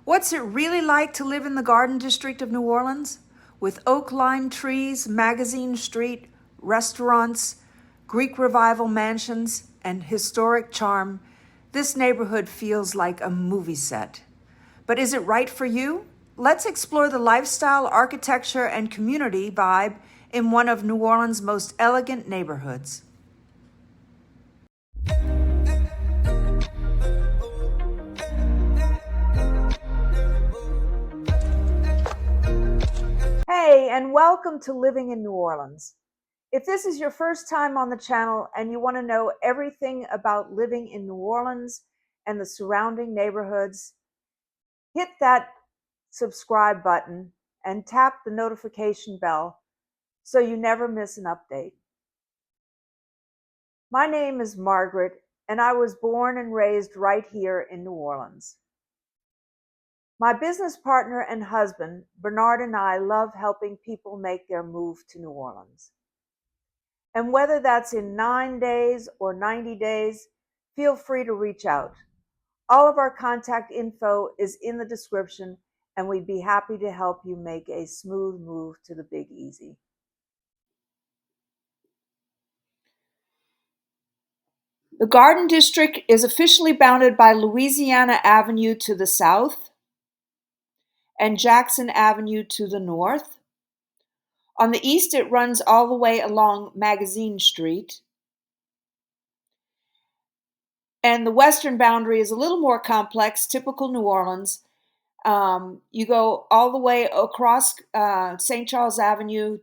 What's it really like to live in the Garden District of New Orleans? With oak-lined trees, Magazine Street, restaurants, Greek Revival mansions, and historic charm, this neighborhood feels like a movie set. But is it right for you? Let's explore the lifestyle, architecture, and community vibe in one of New Orleans' most elegant neighborhoods. Hey, and welcome to Living in New Orleans. If this is your first time on the channel and you want to know everything about living in New Orleans and the surrounding neighborhoods, hit that subscribe button and tap the notification bell so you never miss an update. My name is Margaret, and I was born and raised right here in New Orleans. My business partner and husband, Bernard, and I love helping people make their move to New Orleans. And whether that's in 9 days or 90 days, feel free to reach out. All of our contact info is in the description, and we'd be happy to help you make a smooth move to the Big Easy. The Garden District is officially bounded by Louisiana Avenue to the south and Jackson Avenue to the north. On the east, it runs all the way along Magazine Street. And the western boundary is a little more complex, typical New Orleans. You go all the way across St. Charles Avenue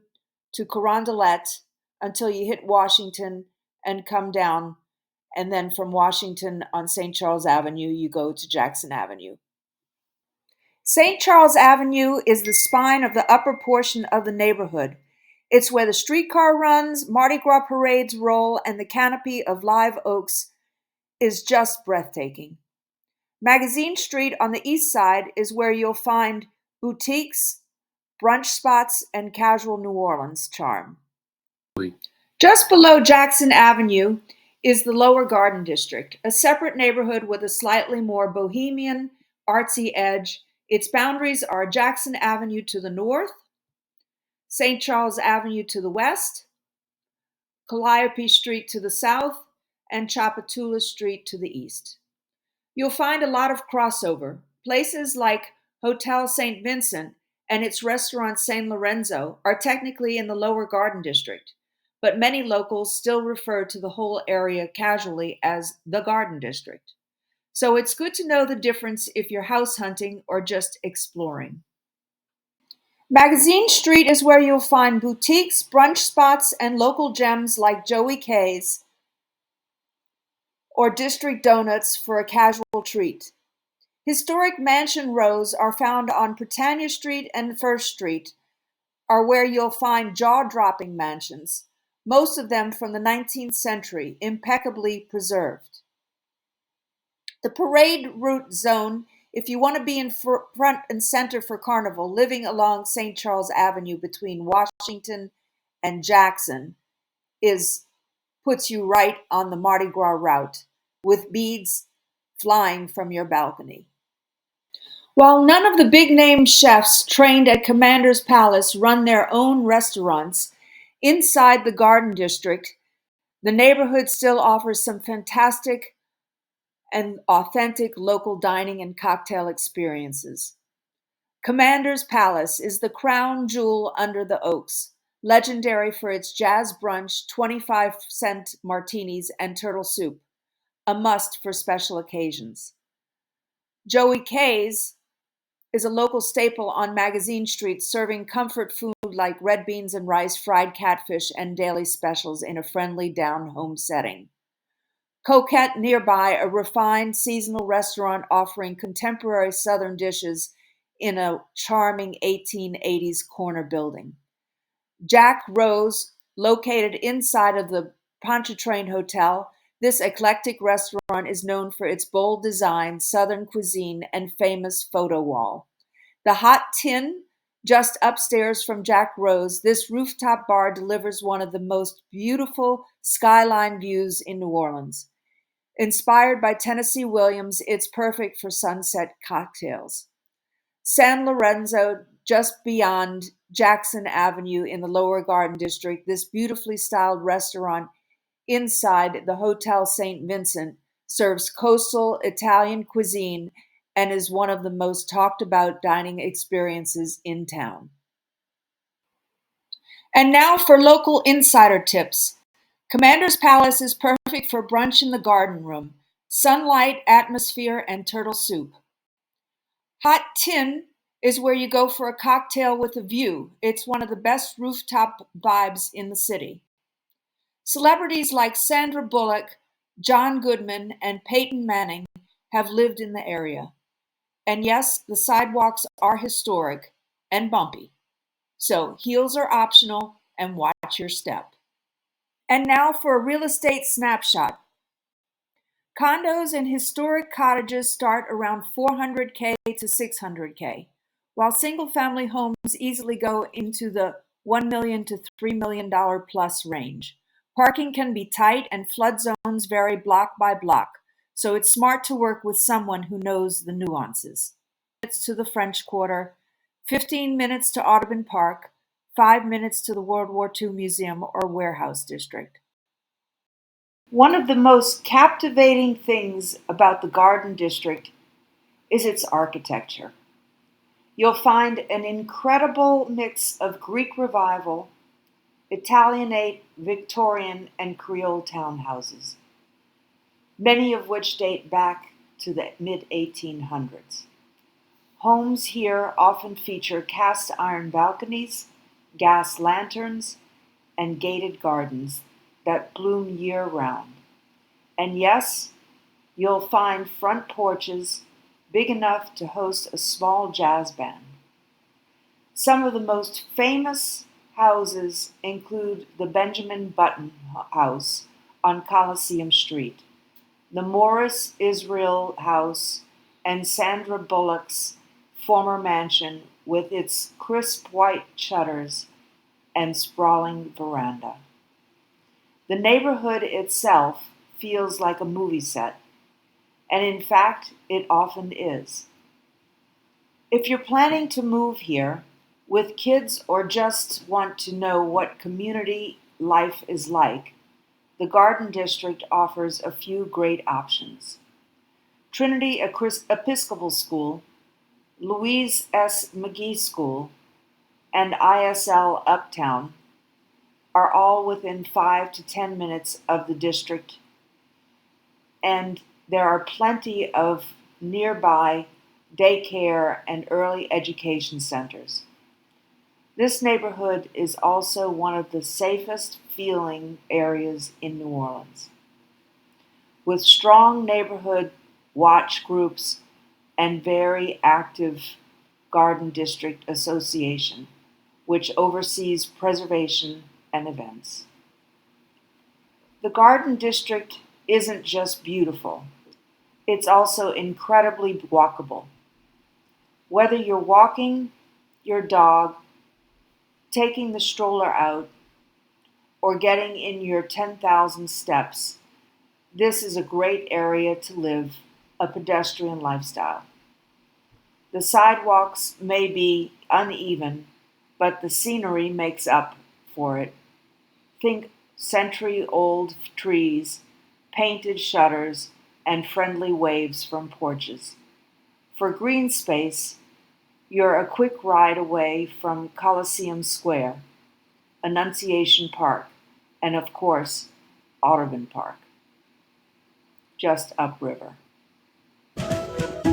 to Carondelet until you hit Washington and come down. And then from Washington on St. Charles Avenue, you go to Jackson Avenue. St. Charles Avenue is the spine of the upper portion of the neighborhood. It's where the streetcar runs, Mardi Gras parades roll, and the canopy of live oaks is just breathtaking. Magazine Street on the east side is where you'll find boutiques, brunch spots, and casual New Orleans charm. Just below Jackson Avenue is the Lower Garden District, a separate neighborhood with a slightly more bohemian, artsy edge. Its boundaries are Jackson Avenue to the north, St. Charles Avenue to the west, Calliope Street to the south, and Chapatula Street to the east. You'll find a lot of crossover. Places like Hotel St. Vincent and its restaurant San Lorenzo are technically in the Lower Garden District, but many locals still refer to the whole area casually as the Garden District. So it's good to know the difference if you're house hunting or just exploring. Magazine Street is where you'll find boutiques, brunch spots, and local gems like Joey K's or District Donuts for a casual treat. Historic mansion rows are found on Britannia Street and First Street, are where you'll find jaw-dropping mansions, most of them from the 19th century, impeccably preserved. The parade route zone, if you want to be in front and center for Carnival, living along St. Charles Avenue between Washington and Jackson, puts you right on the Mardi Gras route, with beads flying from your balcony. While none of the big-name chefs trained at Commander's Palace run their own restaurants, inside the Garden District, the neighborhood still offers some fantastic and authentic local dining and cocktail experiences. Commander's Palace is the crown jewel under the oaks, legendary for its jazz brunch, 25-cent martinis, and turtle soup, a must for special occasions. Joey K's is a local staple on Magazine Street, serving comfort food like red beans and rice, fried catfish, and daily specials in a friendly down-home setting. Coquette nearby, a refined seasonal restaurant offering contemporary Southern dishes in a charming 1880s corner building. Jack Rose, located inside of the Pontchartrain Hotel, this eclectic restaurant is known for its bold design, Southern cuisine, and famous photo wall. The Hot Tin, just upstairs from Jack Rose, this rooftop bar delivers one of the most beautiful skyline views in New Orleans. Inspired by Tennessee Williams, it's perfect for sunset cocktails. San Lorenzo, just beyond Jackson Avenue in the Lower Garden District, this beautifully styled restaurant inside the Hotel St. Vincent serves coastal Italian cuisine and is one of the most talked about dining experiences in town. And now for local insider tips. Commander's Palace is perfect for brunch in the garden room, sunlight, atmosphere, and turtle soup. Hot Tin is where you go for a cocktail with a view. It's one of the best rooftop vibes in the city. Celebrities like Sandra Bullock, John Goodman, and Peyton Manning have lived in the area. And yes, the sidewalks are historic and bumpy. So heels are optional and watch your step. And now for a real estate snapshot. Condos and historic cottages start around 400K to 600K, while single-family homes easily go into the $1 million to $3 million plus range. Parking can be tight and flood zones vary block by block, so it's smart to work with someone who knows the nuances. Minutes to the French Quarter, 15 minutes to Audubon Park, 5 minutes to the World War II Museum or Warehouse District. One of the most captivating things about the Garden District is its architecture. You'll find an incredible mix of Greek Revival, Italianate, Victorian, and Creole townhouses, many of which date back to the mid-1800s. Homes here often feature cast iron balconies, gas lanterns, and gated gardens that bloom year-round. And yes, you'll find front porches big enough to host a small jazz band. Some of the most famous houses include the Benjamin Button House on Coliseum Street, the Morris Israel House, and Sandra Bullock's former mansion with its crisp white shutters and sprawling veranda. The neighborhood itself feels like a movie set, and in fact, it often is. If you're planning to move here with kids or just want to know what community life is like, the Garden District offers a few great options. Trinity Episcopal School, Louise S. McGee School, and ISL Uptown are all within 5 to 10 minutes of the district, and there are plenty of nearby daycare and early education centers. This neighborhood is also one of the safest feeling areas in New Orleans, with strong neighborhood watch groups and very active Garden District Association, which oversees preservation and events. The Garden District isn't just beautiful, it's also incredibly walkable. Whether you're walking your dog, taking the stroller out, or getting in your 10,000 steps, this is a great area to live a pedestrian lifestyle. The sidewalks may be uneven, but the scenery makes up for it. Think century-old trees, painted shutters, and friendly waves from porches. For green space, you're a quick ride away from Coliseum Square, Annunciation Park, and of course, Audubon Park, just upriver.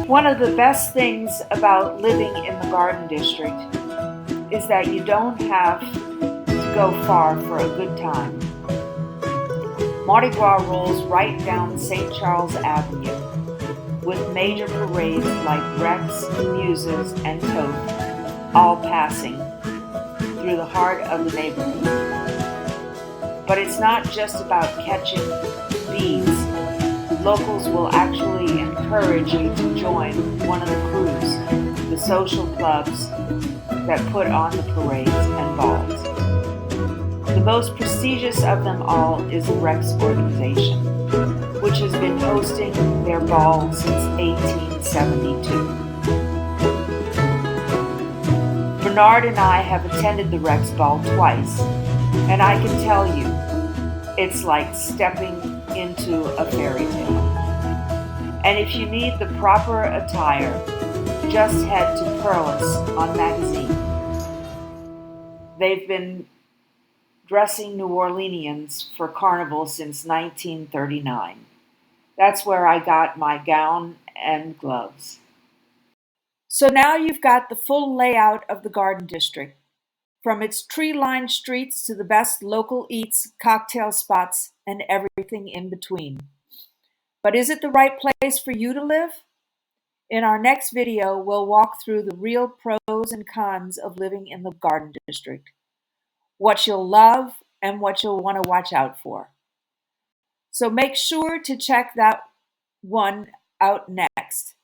One of the best things about living in the Garden District is that you don't have to go far for a good time. Mardi Gras rolls right down St. Charles Avenue with major parades like Rex, Muses, and Tote all passing through the heart of the neighborhood. But it's not just about catching beads. Locals will actually encourage you to join one of the crews, the social clubs that put on the parades and balls. The most prestigious of them all is the Rex organization, which has been hosting their ball since 1872. Bernard and I have attended the Rex Ball twice, and I can tell you, it's like stepping into a fairy tale. And if you need the proper attire, just head to Pearlus on Magazine. They've been dressing New Orleanians for Carnival since 1939. That's where I got my gown and gloves. So now you've got the full layout of the Garden District, from its tree-lined streets to the best local eats, cocktail spots, and everything in between. But is it the right place for you to live? In our next video, we'll walk through the real pros and cons of living in the Garden District, what you'll love and what you'll want to watch out for. So make sure to check that one out next.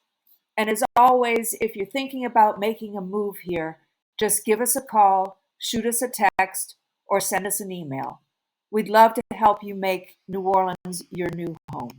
And as always, if you're thinking about making a move here, just give us a call, shoot us a text, or send us an email. We'd love to help you make New Orleans your new home.